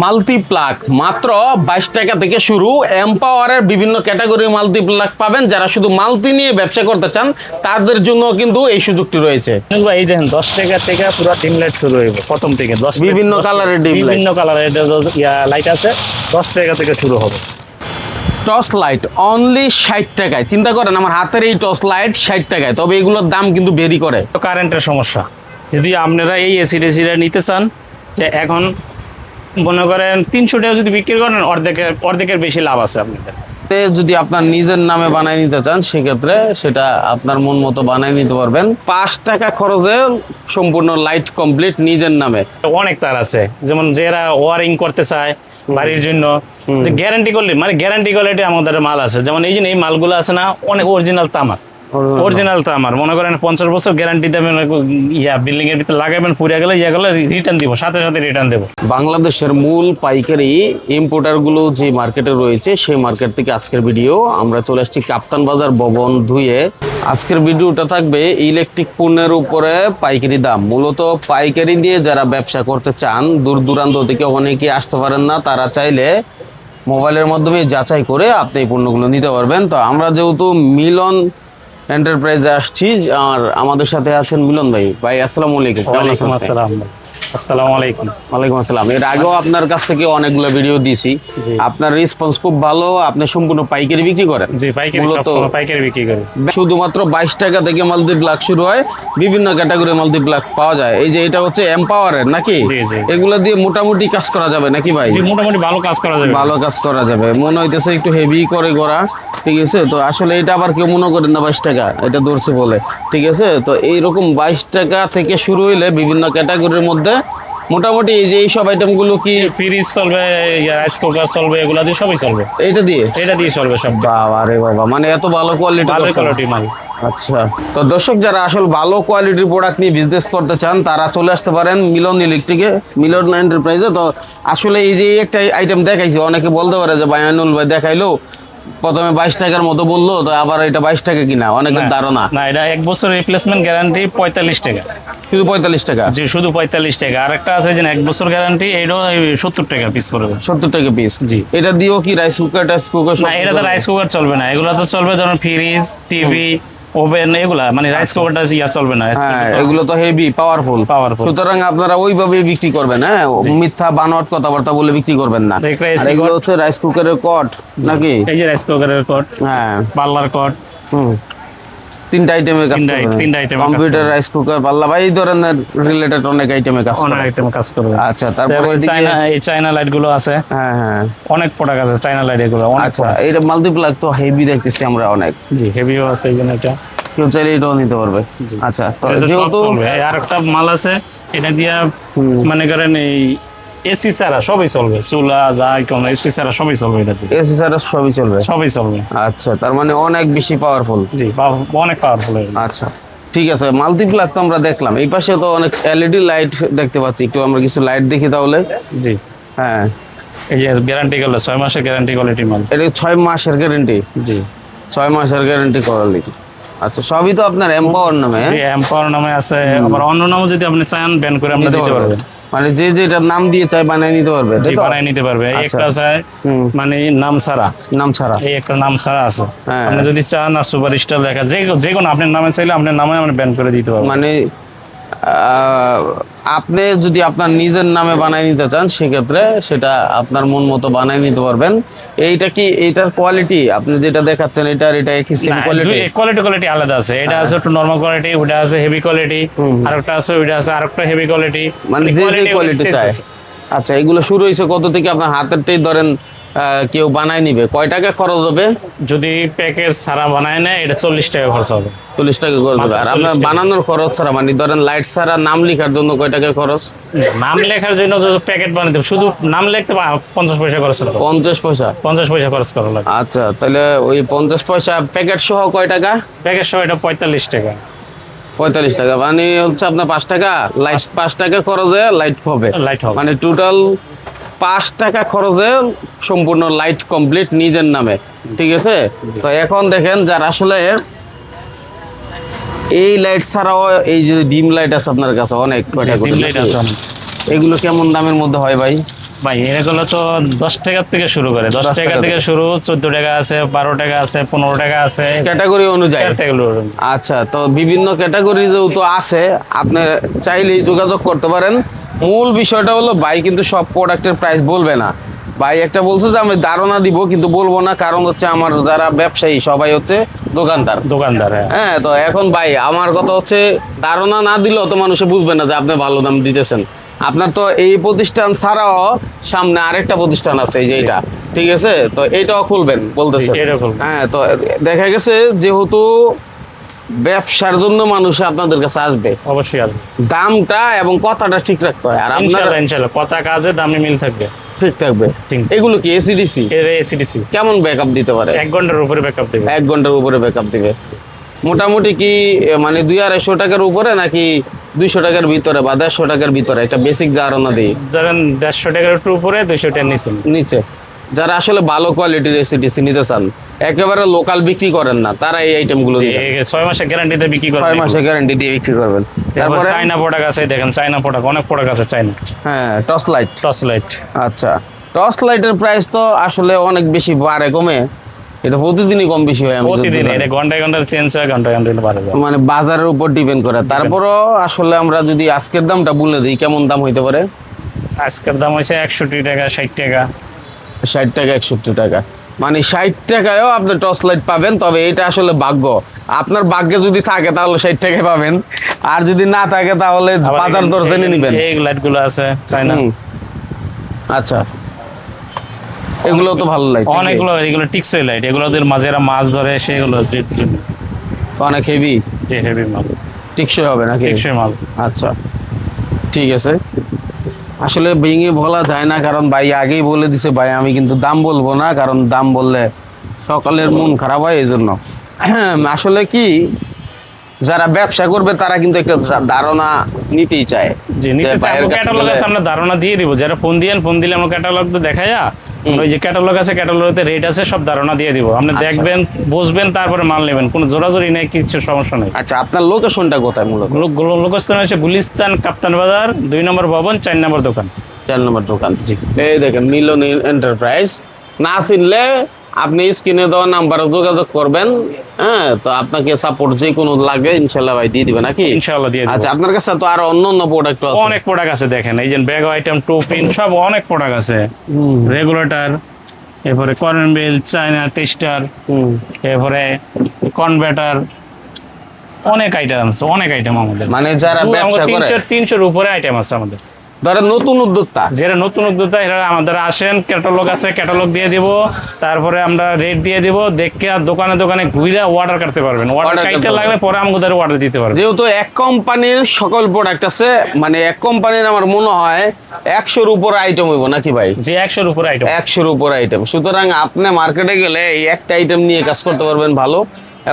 Multiplug মাত্র 22 টাকা থেকে শুরু। এম্পাওয়ারের বিভিন্ন ক্যাটাগরির মাল্টিপ্লাগ পাবেন। যারা শুধু মাল্টি নিয়ে ব্যবসা করতে চান তাদের জন্য কিন্তু এই সুযোগটি রয়েছে। এই দেখেন 10 টাকা থেকে পুরো ডিম লাইট শুরু হইব প্রথম থেকে 10 বিভিন্ন কালারের ডিম লাইট, বিভিন্ন কালারের লাইট আছে 10 টাকা থেকে শুরু হবে। টর্চ লাইট অনলি 60 টাকায়। চিন্তা করেন আমার হাতের এই টর্চ লাইট 60 টাকায়, তবে এগুলোর দাম কিন্তু ভেরি করে। কারেন্টের সমস্যা, যদি আপনারা এই এসি টেসিটা নিতে চান, যে এখন মনে করেন 300 টাকা যদি বিক্রি করেন অর্ধেকের বেশি লাভ আছে আপনাদের। যদি আপনার নিজের নামে বানাই নিতে চান সেক্ষেত্রে সেটা আপনার মন মতো বানাই নিতে পারবেন। 5 টাকা খরচে সম্পূর্ণ লাইট কমপ্লিট নিজের নামে। অনেক তার আছে, যেমন যারা ওয়ারিং করতে চায় বাড়ির জন্য, গ্যারান্টি করলে মানে গ্যারান্টি কোয়ালিটি আমাদের মাল আছে। যেমন এই যে এই মালগুলো আছে না, অনেক অরিজিনাল তামার, অরিজিনাল তামার। মনে করেন 50 বছর গ্যারান্টি দেবেন, বিল্ডিং এর ভিতরে লাগাবেন, পুড়ে গেলে গেলে রিটার্ন দিব, সাথে সাথে রিটার্ন দেবো। বাংলাদেশের মূল পাইকারি ইম্পোর্টার গুলো যে মার্কেটে রয়েছে সেই মার্কেট থেকে আজকের ভিডিও। আমরা চলে আসছি কাপ্তান বাজার ভবন ধুয়ে। আজকের ভিডিওটা থাকবে ইলেকট্রিক পণ্যের উপরে পাইকারি দাম। মূলত পাইকারি দিয়ে যারা ব্যবসা করতে চান, দূর দূরান্ত থেকে অনেকে আসতে পারেন না, তারা চাইলে মোবাইলের মাধ্যমে যাচাই করে আপনি এই পণ্যগুলো নিতে পারবেন। তো আমরা যেহেতু মিলন এন্টারপ্রাইজে আসছি, আর আমাদের সাথে আছেন মিলন ভাই। ভাই আসসালামু আলাইকুম। ওয়ালাইকুম আসসালাম। আসসালামু আলাইকুম। ওয়ালাইকুম আসসালাম। এর আগেও আপনার কাছ থেকে অনেকগুলো ভিডিও দিয়েছি, আপনার রেসপন্স খুব ভালো। আপনি সম্পূর্ণ পাইকারি বিক্রি করেন? জি, পাইকারি বিক্রি করি। শুধুমাত্র 22 টাকা থেকে মাল্টিপ্লাগ শুরু হয়, বিভিন্ন ক্যাটাগরির মাল্টিপ্লাগ পাওয়া যায়। এই যে এটা হচ্ছে এম্পাওয়ারের নাকি? এগুলো দিয়ে মোটামুটি কাজ করা যাবে নাকি ভাই? মোটামুটি ভালো কাজ করা যাবে, ভালো কাজ করা যাবে। মনে হইতেছে একটু হেভি করে করা, ঠিক আছে। তো আসলে এটা আবার কেউ মনে করেন না 22 টাকা এটা ধরছে বলে, ঠিক আছে। তো এইরকম 22 টাকা থেকে শুরু হইলে বিভিন্ন ক্যাটাগরির মধ্যে মোটামুটি এই যে এইসব আইটেমগুলো কি ফ্রিজ চলবে, রাইস কুকার চলবে, এগুলা দিয়ে সবই চলবে। এটা দিয়ে চলবে সব। বাবা রে বাবা, মানে এত ভালো কোয়ালিটি মাল। আচ্ছা, তো দর্শক যারা আসলে ভালো কোয়ালিটির প্রোডাক্ট নিয়ে বিজনেস করতে চান তারা চলে আসতে পারেন মিলন ইলেকট্রিকে, মিলন এন্টারপ্রাইজে। তো আসলে এই যে একটা আইটেম দেখাইছি, অনেকে বলতে পারে যে বায়ানুল ভাই দেখাইলো প্রথমে 22 টাকার মতো বললো, তো আবার এটা 22 টাকা কিনা অনেকের ধারণা। না, এটা 1 বছর রিপ্লেসমেন্ট গ্যারান্টি 45 টাকা। শুধু 45 টাকা? জি, শুধু 45 টাকা। আর একটা আছে যে 1 বছর গ্যারান্টি, এটা 70 টাকা পিস পড়বে। 70 টাকা পিস? জি। এটা দিয়েও কি রাইস কুকার না, এটা তো রাইস কুকার চলবে না। এগুলো তো চলবে ধরুন ফ্রিজ, টিভি, ওভেন, এগুলা মানে রাইস কুকারটা চলবে না। এগুলো তো হেভি পাওয়ারফুল। সুতরাং আপনারা ওইভাবে বিক্রি করবেন, হ্যাঁ, মিথ্যা বানোয়াট কথাবার্তা বলে বিক্রি করবেন না। এগুলো হচ্ছে রাইস কুকারের কট নাকি? এই যে রাইস কুকারের কট, হ্যাঁ, পাল্লার কট, তিনটা আইটেমের কাজ করবে। কম্পিউটার, রাইস কুকার, পাল্লা, ভাই এই ধরনের রিলেটেড অনেক আইটেমের কাজ করবে। আচ্ছা, তারপরে চায়না লাইট গুলো আছে। হ্যাঁ হ্যাঁ, অনেক প্রোডাক্ট আছে চায়না লাইট এগুলো। আচ্ছা, এটা মাল্টিপ্লাগ তো হেভি দেখতেছি আমরা অনেক। জি, হেভিও আছে, এই জন্য এটা কেউ চাইলে এটাও নিতে পারবে। আচ্ছা, তো যেহেতু আর একটা মাল আছে, এটা দিয়া মনে করেন এই এসি ছাড়া সবই চলবে, চুলা যা কোন এসি ছাড়া সবই চলবে। এটা এসি ছাড়া সবই চলবে। আচ্ছা, তার মানে অনেক বেশি পাওয়ারফুল। জি, অনেক পাওয়ারফুল। আচ্ছা, ঠিক আছে। মাল্টিপ্লাগ তো আমরা দেখলাম, এই পাশে তো অনেক এলইডি লাইট দেখতে পাচ্ছি। একটু আমরা কিছু লাইট দেখি তাহলে। জি, হ্যাঁ, এই যে গ্যারান্টি করলে 6 মাসের গ্যারান্টি কোয়ালিটি মাল। এটা 6 মাসের গ্যারান্টি? জি, 6 মাসের গ্যারান্টি কোয়ালিটি। আচ্ছা, সবই তো আপনার এম্পাওয়ার নামে? জি, এম্পাওয়ার নামে আছে। আবার অন্য নামও যদি আপনি চান ব্যান করে আমরা দিতে পারবেন। মানে যে যেটা নাম দিয়ে চাই বানাই নিতে পারবে? জি, বানাই নিতে পারবে। এই একটা চাই মানে নাম ছাড়া, এই একটা নাম ছাড়া আছে। আপনি যদি চান আর সুপার স্টার লেখা যে কোনো আপনার নামে চাইলে আপনার নামে আমরা ব্যান করে দিতে পারবো। মানে আপনি যদি আপনার নিজের নামে বানাই নিতে চান সেক্ষেত্রে সেটা আপনার মন মতো বানাই নিতে পারবেন। এইটা কি এটার কোয়ালিটি আপনি যেটা দেখাচ্ছেন এটা একই সেম কোয়ালিটি? কোয়ালিটি আলাদা আছে। এটা আছে একটু নরমাল কোয়ালিটি, ওটা আছে হেভি কোয়ালিটি, আর একটা আছে ওটা আছে আরেকটা হেভি কোয়ালিটি, মানে যে কোয়ালিটি চাই। আচ্ছা, এগুলো শুরু হইছে কত থেকে? আপনার হাতেরটাই ধরেন কেউ বানাই নিবে, কয় টাকা খরচ হবে? যদি প্যাকেট ছাড়া বানায় না, এটা 40 টাকা খরচ হবে। 40 টাকা খরচ হবে। আর আপনার বানানোর খরচ ছাড়া মানে ধরেন লাইট ছাড়া নাম লেখার জন্য কয় টাকা খরচ? নাম লেখার জন্য প্যাকেট বানাতে শুধু নাম লিখতে 50 পয়সা খরচ হবে। 50 পয়সা? 50 পয়সা খরচ করা লাগবে। আচ্ছা, তাহলে ওই 50 পয়সা প্যাকেট সহ কয় টাকা? প্যাকেট সহ এটা 45 টাকা। 45 টাকা মানে হচ্ছে আপনার 5 টাকা লাইট, 5 টাকা খরচে লাইট হবে, মানে টোটাল 5 টাকা খরচে সম্পূর্ণ লাইট কমপ্লিট নিজের নামে, ঠিক আছে। তো এখন দেখেন যারা আসলে এই লাইট ছাড়াও এই যে ডিম লাইট আছে আপনার কাছে অনেক ক্যাটাগরি, এগুলো কেমন দামের মধ্যে হয় ভাই? ভাই এগুলো তো 10 টাকা থেকে শুরু করে, 10 টাকা থেকে শুরু, 14 টাকা আছে, 12 টাকা আছে, 15 টাকা আছে, ক্যাটাগরি অনুযায়ী। ক্যাটাগরি। আচ্ছা, তো বিভিন্ন ক্যাটাগরি যেহেতু আছে, আপনি চাইলেই যোগাযোগ করতে পারেন। মূল বিষয়টা হলো ভাই কিন্তু সব প্রোডাক্টের প্রাইস বলবে না। ভাই একটা বলছে যে আমি ধারণা দিব কিন্তু বলবো না, কারণ হচ্ছে আমার যারা ব্যবসায়ী সবাই হচ্ছে দোকানদার। হ্যাঁ। হ্যাঁ, তো এখন ভাই আমার কথা হচ্ছে ধারণা না দিলেও তো মানুষে বুঝবে না যে আপনি ভালো দাম দিতেছেন। আপনার তো এই প্রতিষ্ঠান ছাড়াও সামনে আরেকটা প্রতিষ্ঠান আছে, এই যে এটা, ঠিক আছে, তো এইটাও খুলবেন বলতেছেন। এটা খুলবো। হ্যাঁ, তো দেখা গেছে যেহেতু ব্যবসার জন্য মানুষ আপনাদের কাছে আসবে, অবশ্যই আসবে। দামটা এবং কথাটা ঠিক রাখতে হয়, আর আপনার ইনশাআল্লাহ ইনশাআল্লাহ কথা কাজে দামে মিল থাকবে। ঠিক থাকবে। ঠিক। এগুলো কি এসিডিসি? এর এসিডিসি কেমন ব্যাকআপ দিতে পারে? 1 ঘন্টার উপরে ব্যাকআপ দেবে। 1 ঘন্টার উপরে ব্যাকআপ দিবে। মোটামুটি কি মানে 200-250 টাকার উপরে নাকি 200 টাকার ভিতরে বা 150 টাকার ভিতরে? একটা বেসিক ধারণা দিই। ধরেন 150 টাকার একটু উপরে, 200 টাকার নিচে। নিচে যারা আসলে ভালো কোয়ালিটির এসিডিসি নিতে চান, একেবারে লোকাল বিক্রি করেন না, তারা এই আইটেমগুলো দিবেন। 6 মাসের গ্যারান্টিতে বিক্রি করবেন। 6 মাসের গ্যারান্টি দিয়ে বিক্রি করবেন। তারপরে তারপরে চায়না প্রোডাক্ট আছে, দেখেন চায়না প্রোডাক্ট, অনেক প্রোডাক্ট আছে চায়না। হ্যাঁ, টর্চ লাইট। Torch light. আচ্ছা, টর্চ লাইটের প্রাইস তো আসলে অনেক বেশি বাড়ে কমে, এটা প্রতিদিনই কম বেশি হয়। আমি প্রতিদিন যতদূর জানি। এটা ঘন্টায় ঘন্টায় চেঞ্জ হয়, ঘন্টায় ঘন্টায় বাড়ে যায়। মানে বাজারের উপর ডিপেন্ড করে। তারপরও আসলে আমরা যদি আজকের দামটা বলে দিই, কেমন দাম হইতে পারে? আজকের দাম হয়েছে 61 টাকা, 60 টাকা। 60 টাকা, 61 টাকা, মানে 60 টাকায়ও আপনি টর্চ লাইট পাবেন। তবে এটা আসলে ভাগ্য, আপনার ভাগ্যে যদি থাকে তাহলে 60 টাকায় পাবেন, আর যদি না থাকে তাহলে আবার বাজার দর জেনে নেবেন। এই লাইট গুলো আছে চায়না। আচ্ছা, এগুলো তো ভালো লাইট, অনেকগুলো, এগুলো টিকসই লাইট, এগুলো ওদের মাঝে এরা মাছ ধরে, সেগুলো অনেক হেভি, যে হেভি মাল, টিকসই হবে নাকি? টিকসই মাল। আচ্ছা, ঠিক আছে। আসলে ভেঙে বলা যায় না, কারণ ভাই আগেই বলে দিছে ভাই আমি কিন্তু দাম বলবো না, কারণ দাম বললে সকালের মন খারাপ হয়, এই জন্য। আসলে কি, যারা ব্যবসা করবে তারা কিন্তু একটা ধারণা নিতেই চায়। যে নিতে যে চাই, ভাইয়ের কাছে ক্যাটালগ গেলে- আছে, আমরা ধারণা দিয়ে দিব। যারা ফোন দিলে আমরা ক্যাটালগ তো দেখাই, ওই যে ক্যাটালগ আছে, ক্যাটালগতে রেট আছে, সব ধারণা দিয়ে দিব। আপনি আচ্ছা। দেখবেন, বুঝবেন, তারপরে মাল নেবেন, কোনো জোরাজোরি নেই, কিছু সমস্যা নেই। আচ্ছা, আপনার লোকেশনটা কোথায় মূলত? লোকস্থান হচ্ছে গুলিস্তান, কাপ্তান বাজার, 2 নম্বর ভবন, 4 নম্বর দোকান। 4 নম্বর দোকান। এই দেখেন মিলন এন্টারপ্রাইজ। না চিনলে আপনি স্ক্রিনে দেওয়া নাম্বারে যোগাযোগ করবেন। হ্যাঁ, তো আপনাকে সাপোর্ট যে কোনো লাগে ইনশাল্লাহ ভাই দিয়ে দিবে নাকি? ইনশাআল্লাহ দিয়ে দিব। আচ্ছা, আপনার কাছে তো আরো অন্য প্রোডাক্ট আছে? অনেক প্রোডাক্ট আছে, দেখেন এই যে ব্যাগ আইটেম, টোপিন, সব অনেক প্রোডাক্ট আছে। রেগুলেটর, এরপরে কর্ন বেল, চায়না টেস্টার, এরপরে কনভার্টার, অনেক আইটেম আছে, অনেক আইটেম আমাদের। মানে যারা ব্যবসা করে 300-300-র উপরে আইটেম আছে আমাদের। ধরেন নতুন উদ্যোক্তা, যারা নতুন উদ্যোক্তা, এরা আমাদের আসেন, ক্যাটালগ আছে, ক্যাটালগ দিয়ে দিব, তারপরে আমরা রেট দিয়ে দিব, দেখে আর দোকানে দোকানে ঘুরে অর্ডার করতে পারবেন। অর্ডার Order কাইটা করতে লাগলে পরে আমাদের অর্ডার দিতে পারবেন। যেহেতু এক কোম্পানির সকল প্রোডাক্ট আছে, মানে এক কোম্পানির আমার মনে হয় 100-র উপর আইটেম হইব নাকি ভাই? যে 100-র উপরে আইটেম। 100-র উপর আইটেম। সুতরাং আপনি মার্কেটে গেলে এই একটা আইটেম নিয়ে কাজ করতে পারবেন ভালো।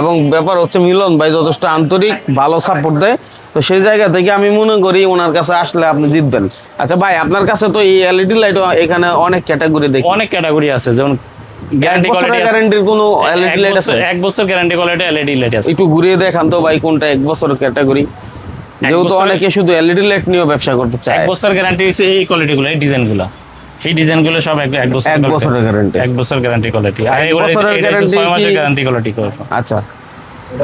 এবং ব্যাপার হচ্ছে মিলন ভাই যথেষ্ট আন্তরিক, ভালো সাপোর্ট দেয়, তো সেই জায়গা থেকে আমি মনে করি ওনার কাছে আসলে আপনি জিতবেন। আচ্ছা ভাই, আপনার কাছে তো এই এলইডি লাইট এখানে অনেক ক্যাটাগরি দেখি, অনেক ক্যাটাগরি আছে, যেমন গ্যারান্টি কোয়ালিটি আছে। গ্যারান্টির কোনো এলইডি লাইট আছে? 1 বছর গ্যারান্টি কোয়ালিটি এলইডি লাইট আছে। একটু ঘুরিয়ে দেখান তো ভাই কোনটা 1 বছরের ক্যাটাগরি, যেহেতু বছরের- অনেকে শুধু এলইডি লাইট নিয়ে ব্যবসা করতে 1 চায়। বছর গ্যারান্টি হইছে এই কোয়ালিটিগুলো, এই ডিজাইনগুলো, এই ডিজাইনগুলো সব 1 বছর 1 বছরের গ্যারান্টি। 1 বছর গ্যারান্টি কোয়ালিটি। আর 1 এগুলো বছরের 6 guarantee মাসের কি- গ্যারান্টি কোয়ালিটি। আচ্ছা,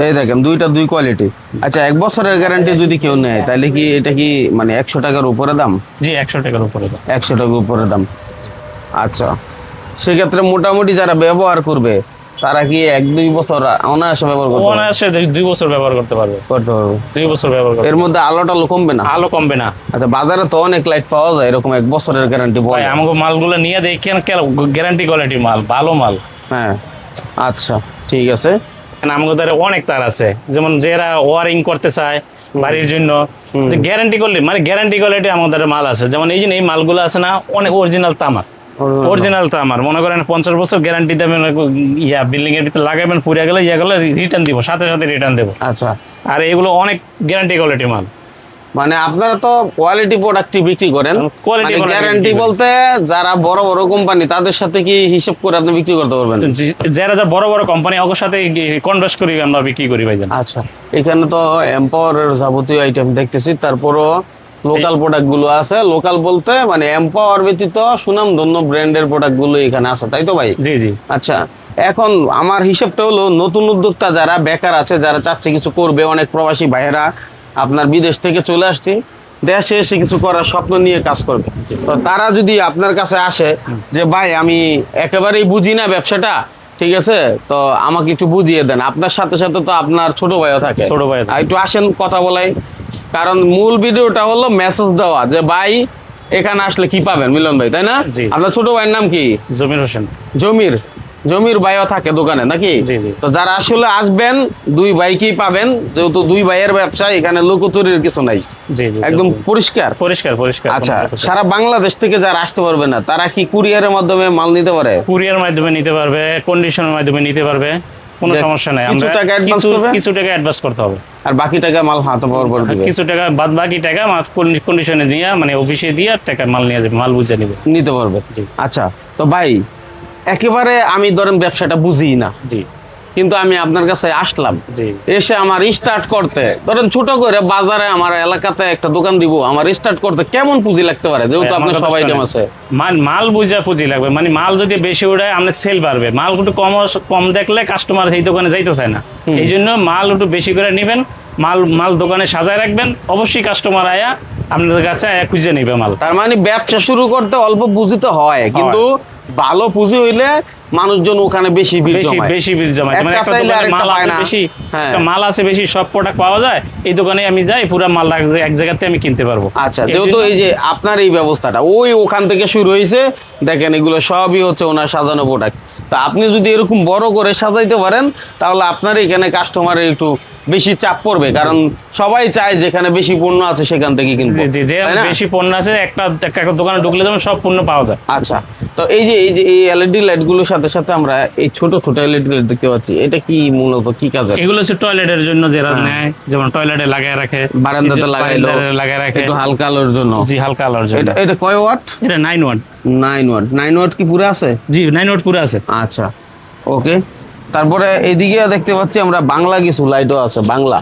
এই দেখেন দুই কোয়ালিটি। আচ্ছা, 1 বছরের গ্যারান্টি যদি কেউ নেয় তাহলে কি এটা কি মানে 100 টাকার উপরে দাম? জি, 100 টাকার উপরে দাম। 100 টাকার উপরে দাম। আচ্ছা, সেক্ষেত্রে মোটামুটি যারা ব্যবহার করবে তারা কি 1-2 বছর অনায়াসে ব্যবহার করতে পারবে? অনায়াসে 2 বছর ব্যবহার করতে পারবে। 2 বছর ব্যবহার করতে এর মধ্যে আলোটা কমবে না? আলো কমবে না। আচ্ছা, বাজারে তো অনেক লাইট পাওয়া যায় এরকম 1 বছরের গ্যারান্টি ভাই বলে। আমাকে মালগুলো নিয়ে দেখেন, গ্যারান্টি কোয়ালিটি মাল, ভালো মাল। হ্যাঁ, আচ্ছা, ঠিক আছে। আমাদের দ্বারা অনেক তার আছে, যেমন যারা ওয়ারিং করতে চায় বাড়ির জন্য, গ্যারান্টি করলে, মানে গ্যারান্টি কোয়ালিটি আমাদের মাল আছে। যেমন এই যে এই মালগুলো আছে না, অনেক অরিজিনাল তামার, অরিজিনাল তামার। মনে করেন 50 বছর গ্যারান্টি দেবেন, বিল্ডিং এর ভিতরে লাগাবেন, পুড়ে গেলে গেলে রিটার্ন দিব, সাথে সাথে রিটার্ন দেবো। আচ্ছা, আর এগুলো অনেক গ্যারান্টি কোয়ালিটি মাল। মানে আপনারা তো কোয়ালিটি প্রোডাক্টই বিক্রি করেন। Quality product গ্যারান্টি বিক্রি করি। বলতে যারা বড় বড় কোম্পানি তাদের সাথে কি হিসাব করে আপনি বিক্রি করতে পারবেন? যারা বড় বড় কোম্পানি ওর সাথে কনভার্স করি, আমরা বিক্রি করি ভাইজান। আচ্ছা, এখানে তো এম্পাওয়ারের যাবতীয় আইটেম দেখতেছি, তারপরও লোকাল প্রোডাক্ট গুলো আছে। লোকাল বলতে মানে এমপাওয়ার ব্যতীত সুনামধন্য ব্র্যান্ডের প্রোডাক্ট গুলো এখানে আছে, তাই তো ভাই? জি জি। আচ্ছা, এখন আমার হিসাবটা হলো নতুন উদ্যোক্তা যারা বেকার আছে, যারা চাচ্ছে কিছু করবে, অনেক প্রবাসী ভাইয়েরা আপনার বিদেশ থেকে চলে আসছে, দেশে এসে কিছু করার স্বপ্ন নিয়ে কাজ করবে। তো তারা যদি আপনার কাছে আসে যে ভাই আমি একেবারেই বুঝি না ব্যবসাটা, ঠিক আছে, তো আমাকে একটু বুঝিয়ে দেন, আপনার সাথে সাথে তো আপনার ছোট ভাইও থাকে, ছোট ভাই থাকে। আর একটু আসেন কথা বলাই। কারণ মূল ভিডিওটা হলো মেসেজ দেওয়া যে ভাই এখানে আসলে কি পাবেন, মিলন ভাই, তাই না? জি। আপনার ছোট ভাইয়ের নাম কি? জমির হোসেন। জমির। জমির ভাইও থাকে দোকানে নাকি? জি, জি। তো যারা আসলে আসবেন দুই ভাইকেই পাবেন, যেহেতু দুই ভাইয়ের ব্যবসা, এখানে লোকচুরির কিছু নাই, জি জি। একদম পরিষ্কার। পরিষ্কার পরিষ্কার। আচ্ছা, সারা বাংলাদেশ থেকে যারা আসতে পারবে না তারা কি কুরিয়ারের মাধ্যমে মাল নিতে পারে? কুরিয়ার মাধ্যমে নিতে পারবে, কন্ডিশনের মাধ্যমে নিতে পারবে, কোনো যে সমস্যা নাই। কিছু আমরা টাকা advance করবে? কিছু টাকা অ্যাডভান্স করতে হবে, আর বাকি টাকা মাল হাতে পাওয়ার পর দিবে? কিছু টাকা বাদ বাকি টাকা কন্ডিশনে দিয়ে মানে অফিসে দিয়ে টাকা মাল নিয়ে যাবে, মাল বুঝে নেবে। নিতে পারবে। জি। আচ্ছা, তো ভাই একেবারে আমি ধরেন ব্যবসাটা বুঝি না, জি কিন্তু আমি আপনার কাছে আসলাম, জি। এসে আমার স্টার্ট করতে ধরেন ছোট করে বাজারে আমার এলাকাতে একটা দোকান দিব, আমার স্টার্ট করতে কেমন পুঁজি লাগতে পারে, যেহেতু আপনার সব আইটেম আছে? মাল বুঝা পুঁজি লাগবে, মানে মাল যদি বেশি উড়ায় আপনার সেল বাড়বে। মাল একটু কম দেখলে কাস্টমার সেই দোকানে যাইতে চায় না, এই জন্য মাল একটু বেশি করে নেবেন। মাল দোকানে সাজায় রাখবেন, অবশ্যই কাস্টমার আয়া আপনাদের কাছে আয়া খুঁজে নিবে মাল। তার মানে ব্যবসা শুরু করতে অল্প পুঁজি তো হয়, কিন্তু ভালো পুঁজি হইলে মানুষজন ওখানে বেশি ভিড় জমায়। বেশি ভিড় জমায়, মানে একটা একটা চাইলে দোকানে আরেকটা মাল পায় আছে না। বেশি, হ্যাঁ। একটা মাল আছে বেশি, সব প্রোডাক্ট পাওয়া যায়, এই দোকানে আমি যাই পুরো মাল এক জায়গাতে আমি কিনতে পারবো। আচ্ছা, এই যেহেতু জন্য- এই যে আপনার এই ব্যবস্থাটা ওখান থেকে শুরু হয়েছে, দেখেন এগুলো সবই হচ্ছে ওনার সাজানো প্রোডাক্ট। তা আপনি যদি এরকম বড় করে সাজাইতে পারেন তাহলে আপনার এখানে কাস্টমারের একটু বেশি চাপ পড়বে, কারণ সবাই চায় যেখানে বেশি পণ্য আছে সেখান থেকে কিনবো, যে তাই না? বেশি পণ্য আছে একটা দোকানে ঢুকলে যেমন সব পণ্য পাওয়া যায়। আচ্ছা, তো এই যে এই এলইডি লাইট গুলোর সাথে সাথে আমরা এই ছোট ছোট এলইডি লাইট দেখতে পাচ্ছি, এটা কি মূলত কি কাজে? এগুলো হচ্ছে টয়লেটের জন্য যারা নেয়, যেমন টয়লেটে লাগায় রাখে, বারান্দাতে লাগাইলো, লাগায় রাখে, একটু হালকা আলোর জন্য। জি হালকা আলোর জন্য। এটা এটা কয় ওয়াট? এটা 9 ওয়াট। 9 ওয়াট কি পুরো আছে? জি 9 ওয়াট পুরো আছে। আচ্ছা, ওকে। তারপরে এইদিকে দেখতে পাচ্ছি আমরা বাংলা কিছু লাইটও আছে, বাংলা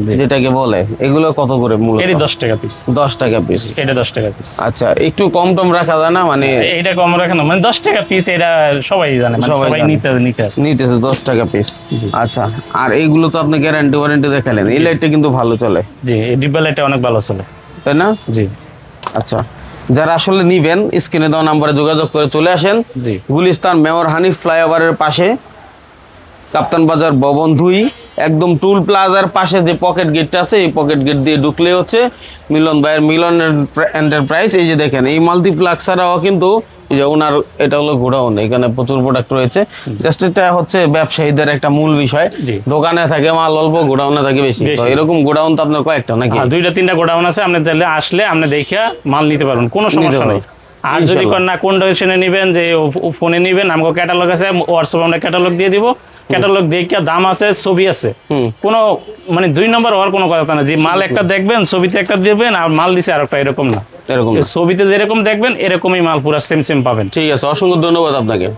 জি। যেটাকে বলে, এগুলো কত করে মূলত? এটি 10 টাকা পিস। 10 টাকা পিস। এটা 10 টাকা পিস। আচ্ছা, একটু কম টম রাখা যায় না? মানে এটা কম রাখে না, মানে 10 টাকা পিস, এটা সবাই জানে, মানে সবাই সবাই জানে। নিতে আসে। নিতেছে 10 টাকা পিস। জি। আচ্ছা, আর এইগুলো তো আপনি গ্যারান্টি ওয়ারেন্টি দেখালেন, এই লাইটটা কিন্তু ভালো চলে, জি এই ডিব্বা লাইটটা অনেক ভালো চলে। তাই না? জি আচ্ছা, যারা আসলে নিবেন স্ক্রিনে দেওয়া নাম্বারে যোগাযোগ করে চলে আসেন। জি। গুলিস্তান মেয়র হানিফ ফ্লাইওভারের পাশে, কাপ্তান বাজার ভবন 2, একদম টুল প্লাজার পাশে যে পকেট গেটটা আছে, এই পকেট গেট দিয়ে ঢুকলে হচ্ছে মিলন ভাইয়ের মিলন এন্টারপ্রাইজ। এই যে দেখেন এই মাল্টিপ্লাক্স ছাড়াও কিন্তু এই যে ওনার এটা হলো গোডাউন, এখানে প্রচুর প্রোডাক্ট রয়েছে। জাস্ট এটা হচ্ছে ব্যবসায়ীদের একটা মূল বিষয়, জি। দোকানে থাকে মাল অল্প, গোডাউনে থাকে বেশি। তো বেশি। এরকম গোডাউন তো আপনার কয়েকটা নাকি? আর 2-3টা গোডাউন আছে, আপনি তাহলে আসলে আপনি দেখিয়া মাল নিতে পারবেন, কোনো সমস্যা নেই। আর যদি ইনশাল্লাহ। না কোন ডিরেকশনে নেবেন, যে ফোনে নেবেন, আমাকে ক্যাটালগ আছে, হোয়াটসঅ্যাপে আমরা ক্যাটালগ দিয়ে দিব। ক্যাটালগ দেখিয়া দাম আছে, ছবি আছে, কোনো মানে 2 নম্বর হওয়ার কোনো কথা না। যে মাল একটা দেখবেন, ছবিতে একটা দিবেন, আর মাল দিছে আরেকটা, এরকম না। এরকম না। ছবিতে যেরকম দেখবেন এরকমই মাল পুরো সেম পাবেন। ঠিক আছে, অসংখ্য ধন্যবাদ আপনাকে।